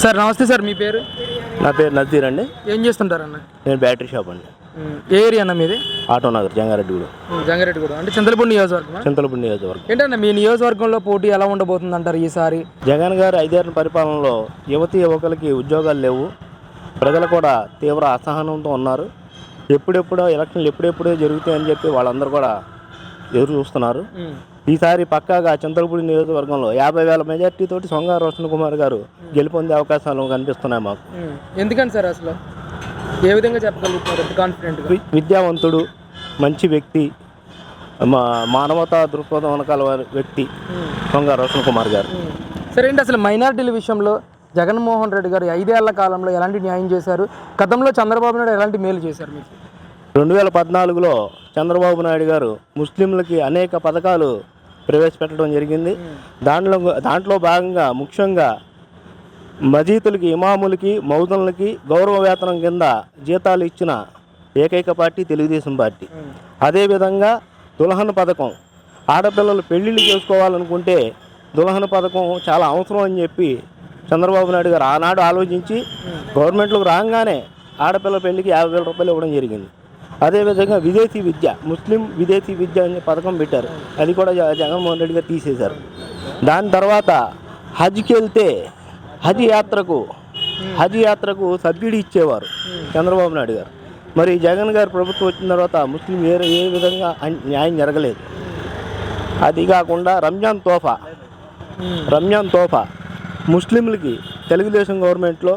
Sir నమస్తే sir, మీ పేరు? నా పేరు నజీర్ అండి. ఏం చేస్తుంటారన్న? నేను బ్యాటరీ షాప్ అండి. ఏ ఏరియా అన్న మీది? ఆటోనగర్, జంగారెడ్డిగూడ. జంగారెడ్డిగూడ అంటే చింతలపూడి నియోజకవర్గం. చింతలపూడి నియోజకవర్గం. ఏంటన్నా మీ నియోజకవర్గంలో పోటీ ఎలా ఉండబోతుంది అంటారు ఈసారి? జగన్ గారు 5 ఏళ్ల పరిపాలనలో యువతి యువకులకి ఉద్యోగాలు లేవు. ప్రజలు కూడా తీవ్ర అసహనంతో ఉన్నారు. ఎప్పుడెప్పుడో ఎలక్షన్లు ఎప్పుడెప్పుడో జరుగుతాయని చెప్పి వాళ్ళందరూ కూడా ఎదురు చూస్తున్నారు. ఈసారి పక్కాగా చింతలపూడి నియోజకవర్గంలో 50,000 మెజార్టీ తోటి సొంగ రోషన్ కుమార్ గారు గెలుపొందే అవకాశాలు కనిపిస్తున్నాయి మాకు. ఎందుకని సార్ అసలు ఏ విధంగా చెప్పగలుగుతారు కాన్ఫిడెంట్గా? విద్యావంతుడు, మంచి వ్యక్తి, మానవతా దృక్పథం వెనకాల వ్యక్తి సొంగ రోషన్ కుమార్ గారు. సరే ఏంటి అసలు మైనారిటీల విషయంలో జగన్మోహన్ రెడ్డి గారు 5 ఏళ్ల కాలంలో ఎలాంటి న్యాయం చేశారు? గతంలో చంద్రబాబు నాయుడు ఎలాంటి మేలు చేశారు మీకు? 2014లో చంద్రబాబు నాయుడు గారు ముస్లింలకి అనేక పథకాలు ప్రవేశపెట్టడం జరిగింది. దాంట్లో భాగంగా ముఖ్యంగా మజీతులకి, ఇమాములకి, మౌదన్లకి గౌరవ వేతనం కింద జీతాలు ఇచ్చిన ఏకైక పార్టీ తెలుగుదేశం పార్టీ. అదేవిధంగా దుల్హన్ పథకం, ఆడపిల్లలు పెళ్ళిళ్ళు చేసుకోవాలనుకుంటే దుల్హన్ పథకం చాలా అవసరం అని చెప్పి చంద్రబాబు నాయుడు గారు ఆనాడు ఆలోచించి గవర్నమెంట్లోకి రాగానే ఆడపిల్ల పెళ్లికి 50,000 రూపాయలు ఇవ్వడం జరిగింది. అదేవిధంగా విదేశీ విద్య, ముస్లిం విదేశీ విద్య అనే పథకం పెట్టారు. అది కూడా జగన్మోహన్ రెడ్డి గారు తీసేశారు. దాని తర్వాత హజ్కి వెళ్తే హజ్ యాత్రకు సబ్సిడీ ఇచ్చేవారు చంద్రబాబు నాయుడు గారు. మరి జగన్ గారు ప్రభుత్వం వచ్చిన తర్వాత ముస్లిం ఏ విధంగా న్యాయం జరగలేదు. అది కాకుండా రంజాన్ తోఫా ముస్లింలకి తెలుగుదేశం గవర్నమెంట్లో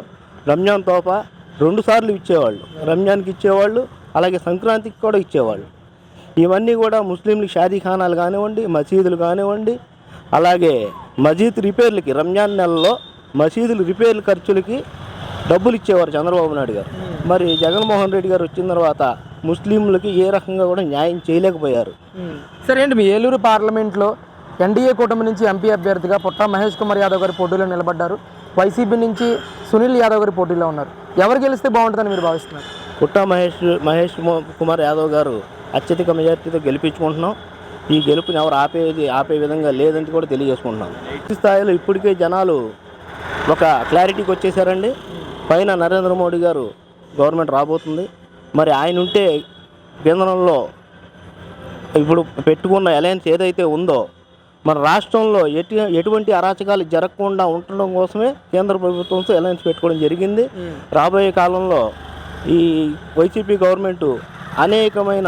రంజాన్ తోఫా 2 సార్లు ఇచ్చేవాళ్ళు. రంజాన్కి ఇచ్చేవాళ్ళు, అలాగే సంక్రాంతికి కూడా ఇచ్చేవాళ్ళు. ఇవన్నీ కూడా ముస్లింలకి షాదీఖానాలు కానివ్వండి, మసీదులు కానివ్వండి, అలాగే మసీద్ రిపేర్లకి రంజాన్ నెలలో మసీదులు రిపేర్ల ఖర్చులకి డబ్బులు ఇచ్చేవారు చంద్రబాబు నాయుడు గారు. మరి జగన్మోహన్ రెడ్డి గారు వచ్చిన తర్వాత ముస్లింలకి ఏ రకంగా కూడా న్యాయం చేయలేకపోయారు. సరే ఏంటి మీ ఏలూరు పార్లమెంట్లో ఎన్డీఏ కూటమి నుంచి ఎంపీ అభ్యర్థిగా పుట్టా మహేష్ కుమార్ యాదవ్ గారి పోటీలో నిలబడ్డారు. వైసీపీ నుంచి సునీల్ యాదవ్ గారి పోటీలో ఉన్నారు. ఎవరు గెలిస్తే బాగుంటుందని మీరు భావిస్తున్నారు? పుట్టా మహేష్ కుమార్ యాదవ్ గారు అత్యధిక మెజార్టీతో గెలిపించుకుంటున్నాం. ఈ గెలుపుని ఎవరు ఆపే విధంగా లేదంటే కూడా తెలియజేసుకుంటున్నాం. ఈ స్థాయిలో ఇప్పటికే జనాలు ఒక క్లారిటీకి వచ్చేసారండి. పైన నరేంద్ర మోడీ గారు గవర్నమెంట్ రాబోతుంది. మరి ఆయన ఉంటే కేంద్రంలో ఇప్పుడు పెట్టుకున్న అలయన్స్ ఏదైతే ఉందో మన రాష్ట్రంలో ఎటువంటి అరాచకాలు జరగకుండా ఉండడం కోసమే కేంద్ర ప్రభుత్వంతో అలయన్స్ పెట్టుకోవడం జరిగింది. రాబోయే కాలంలో ఈ వైసీపీ గవర్నమెంటు అనేకమైన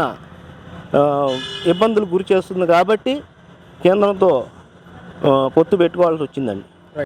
ఇబ్బందులు గురి చేస్తుంది కాబట్టి కేంద్రంతో పొత్తు పెట్టుకోవాల్సి వచ్చిందండి.